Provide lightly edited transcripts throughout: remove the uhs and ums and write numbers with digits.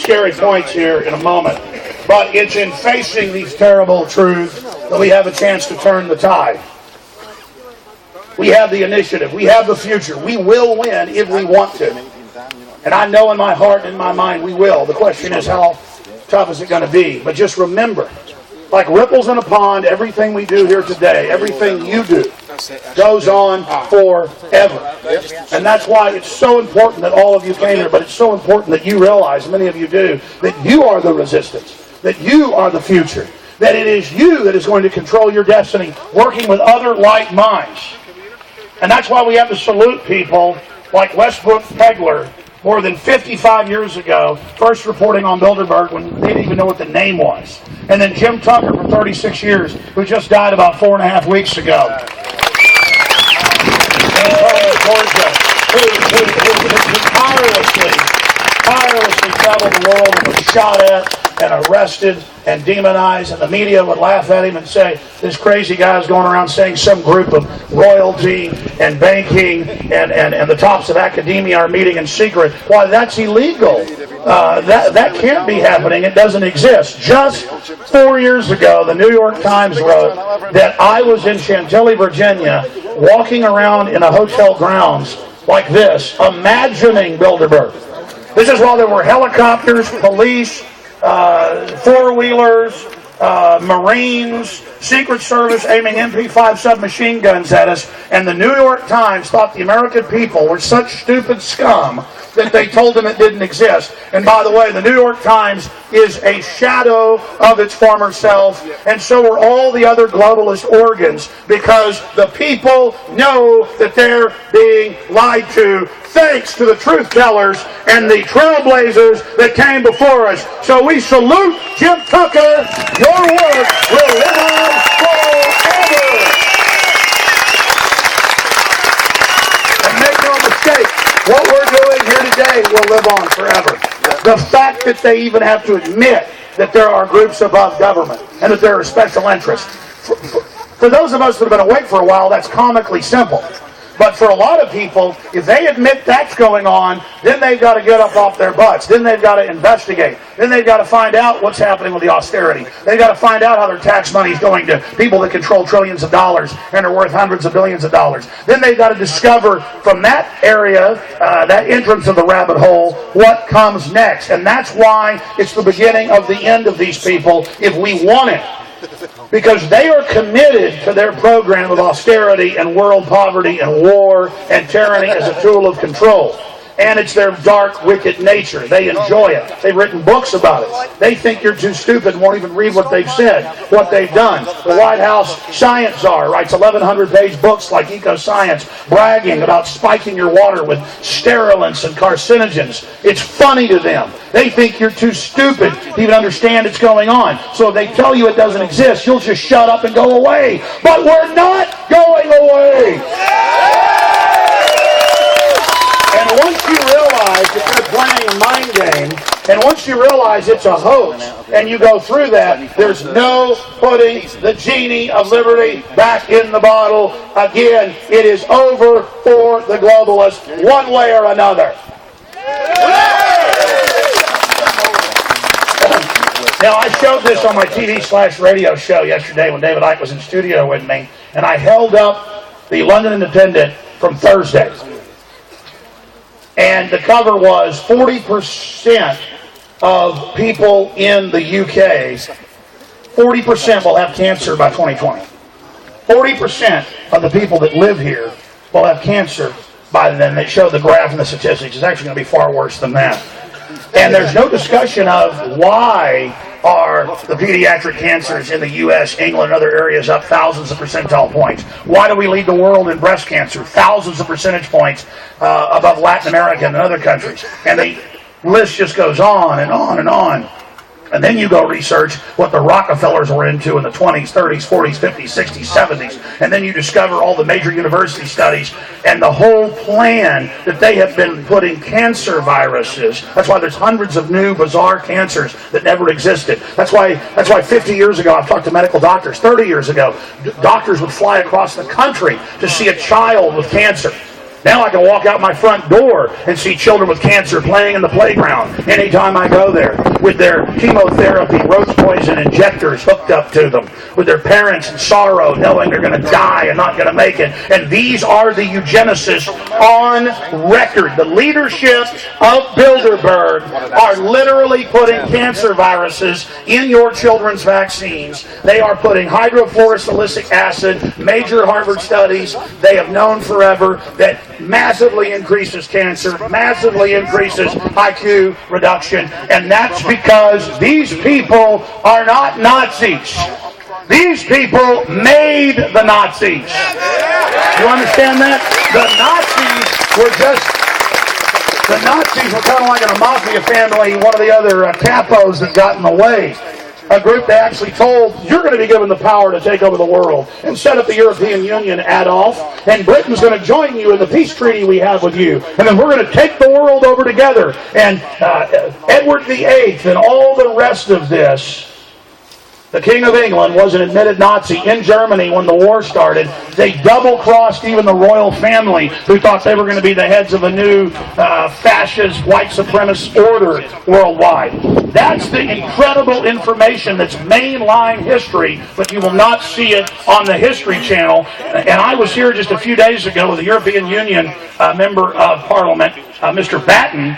scary points here in a moment. But it's in facing these terrible truths that we have a chance to turn the tide. We have the initiative. We have the future. We will win if we want to. And I know in my heart and in my mind we will. The question is, how tough is it going to be? But just remember, like ripples in a pond, everything we do here today, everything you do, goes on forever. And that's why it's so important that all of you came here, but it's so important that you realize, many of you do, that you are the resistance, that you are the future, that it is you that is going to control your destiny, working with other like minds. And that's why we have to salute people like Westbrook Pegler, more than 55 years ago, first reporting on Bilderberg when they didn't even know what the name was. And then Jim Tucker for 36 years, who just died about 4.5 weeks ago. And Georgia, who tirelessly traveled the world and was shot at and arrested and demonized, and the media would laugh at him and say, this crazy guy's going around saying some group of royalty and banking and the tops of academia are meeting in secret. Why, that's illegal. That can't be happening. It doesn't exist. Just 4 years ago, the New York Times wrote that I was in Chantilly, Virginia, walking around in a hotel grounds like this, imagining Bilderberg. This is while there were helicopters, police, four-wheelers, Marines, Secret Service aiming MP5 submachine guns at us, and the New York Times thought the American people were such stupid scum that they told them it didn't exist. And by the way, the New York Times is a shadow of its former self, and so are all the other globalist organs, because the people know that they're being lied to, thanks to the truth tellers and the trailblazers that came before us. So we salute Jim Tucker. Your work will live on forever. And make no mistake, what we're doing here today will live on forever. The fact that they even have to admit that there are groups above government and that there are special interests. For those of us that have been awake for a while, that's comically simple. But for a lot of people, if they admit that's going on, then they've got to get up off their butts. Then they've got to investigate. Then they've got to find out what's happening with the austerity. They've got to find out how their tax money is going to people that control trillions of dollars and are worth hundreds of billions of dollars. Then they've got to discover from that area, that entrance of the rabbit hole, what comes next. And that's why it's the beginning of the end of these people if we want it. Because they are committed to their program of austerity and world poverty and war and tyranny as a tool of control. And it's their dark, wicked nature. They enjoy it. They've written books about it. They think you're too stupid and won't even read what they've said, what they've done. The White House Science Czar writes 1,100-page books like Eco-Science, bragging about spiking your water with sterilants and carcinogens. It's funny to them. They think you're too stupid to even understand it's going on. So if they tell you it doesn't exist, you'll just shut up and go away. But we're not going away. And once you realize that you're playing a mind game, and once you realize it's a hoax, and you go through that, there's no putting the genie of liberty back in the bottle. Again, it is over for the globalists, one way or another. Now, I showed this on my TV/radio show yesterday when David-Icke was in studio with me, and I held up the London Independent from Thursday. And the cover was 40% of people in the UK, 40% will have cancer by 2020. 40% of the people that live here will have cancer by then. They show the graph and the statistics. It's actually going to be far worse than that. And there's no discussion of why are the pediatric cancers in the U.S., England, and other areas up thousands of percentile points. Why do we lead the world in breast cancer? Thousands of percentage points above Latin America and other countries. And the list just goes on and on and on. And then you go research what the Rockefellers were into in the 20s, 30s, 40s, 50s, 60s, 70s. And then you discover all the major university studies and the whole plan that they have been putting cancer viruses. That's why there's hundreds of new bizarre cancers that never existed. That's why 50 years ago, I've talked to medical doctors, 30 years ago, doctors would fly across the country to see a child with cancer. Now I can walk out my front door and see children with cancer playing in the playground anytime I go there, with their chemotherapy, roach poison injectors hooked up to them, with their parents in sorrow knowing they're going to die and not going to make it. And these are the eugenicists on record. The leadership of Bilderberg are literally putting cancer viruses in your children's vaccines. They are putting hydrofluorosilicic acid. Major Harvard studies, they have known forever that massively increases cancer, massively increases IQ reduction, and that's because these people are not Nazis. These people made the Nazis. You understand that? The Nazis were kind of like in a mafia family, one of the other capos that got in the way. A group they actually told, you're going to be given the power to take over the world and set up the European Union, Adolf, and Britain's going to join you in the peace treaty we have with you. And then we're going to take the world over together. And Edward VIII and all the rest of this, the King of England was an admitted Nazi in Germany when the war started. They double-crossed even the royal family, who thought they were going to be the heads of a new fascist, white supremacist order worldwide. That's the incredible information that's mainline history, but you will not see it on the History Channel. And I was here just a few days ago with a European Union Member of Parliament, Mr. Batten,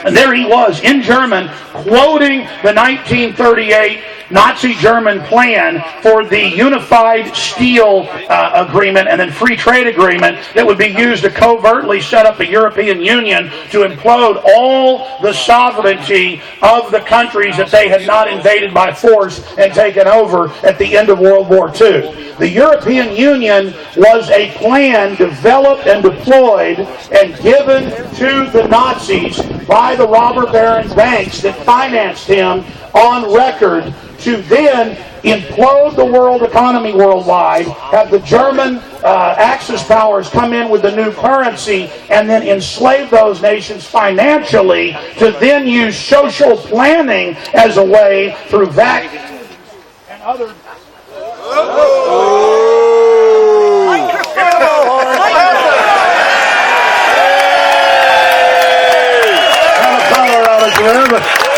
and there he was in German quoting the 1938 Nazi German plan for the unified steel agreement and then free trade agreement that would be used to covertly set up a European Union to implode all the sovereignty of the countries that they had not invaded by force and taken over at the end of World War II. The European Union was a plan developed and deployed and given to the Nazis by the robber baron banks that financed him on record to then implode the world economy worldwide, have the German Axis powers come in with the new currency, and then enslave those nations financially to then use social planning as a way through vaccines and other...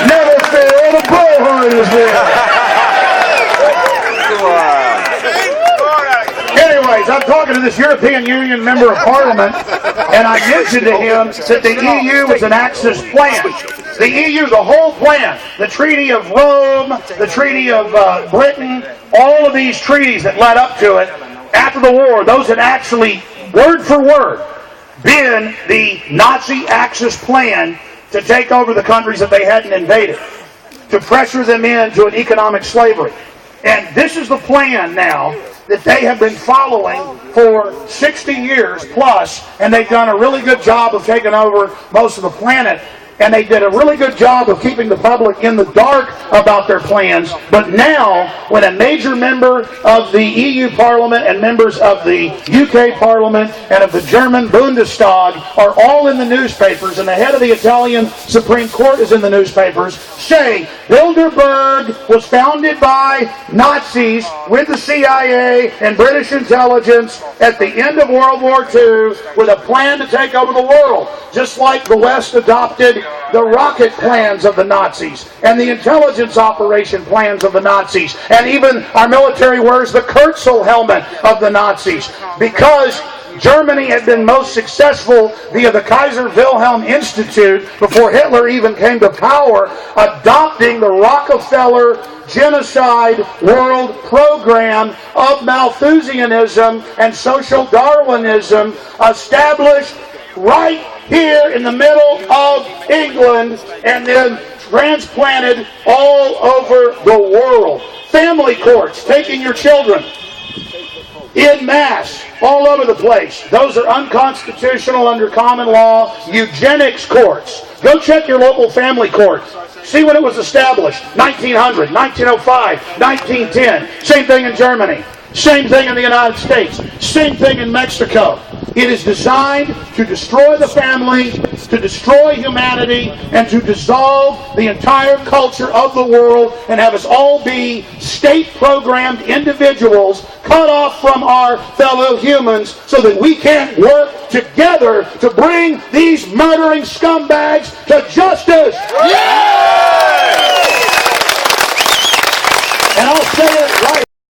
Never fail, the bullhorn is there. Anyways, I'm talking to this European Union Member of Parliament, and I mentioned to him that the EU was an Axis plan. The EU, the whole plan, the Treaty of Rome, the Treaty of Britain, all of these treaties that led up to it after the war, those had actually, word for word, been the Nazi Axis plan to take over the countries that they hadn't invaded, to pressure them into an economic slavery. And this is the plan now that they have been following for 60 years plus, and they've done a really good job of taking over most of the planet. And they did a really good job of keeping the public in the dark about their plans. But now, when a major member of the EU Parliament and members of the UK Parliament and of the German Bundestag are all in the newspapers, and the head of the Italian Supreme Court is in the newspapers, say Bilderberg was founded by Nazis with the CIA and British intelligence at the end of World War II with a plan to take over the world, just like the West adopted the rocket plans of the Nazis and the intelligence operation plans of the Nazis, and even our military wears the Kurzel helmet of the Nazis, because Germany had been most successful via the Kaiser Wilhelm Institute before Hitler even came to power, adopting the Rockefeller genocide world program of Malthusianism and social Darwinism established right here in the middle of England and then transplanted all over the world. Family courts, taking your children in mass all over the place. Those are unconstitutional under common law. Eugenics courts. Go check your local family court. See when it was established. 1900, 1905, 1910. Same thing in Germany. Same thing in the United States. Same thing in Mexico. It is designed to destroy the family, to destroy humanity, and to dissolve the entire culture of the world and have us all be state-programmed individuals cut off from our fellow humans so that we can't work together to bring these murdering scumbags to justice. Yeah!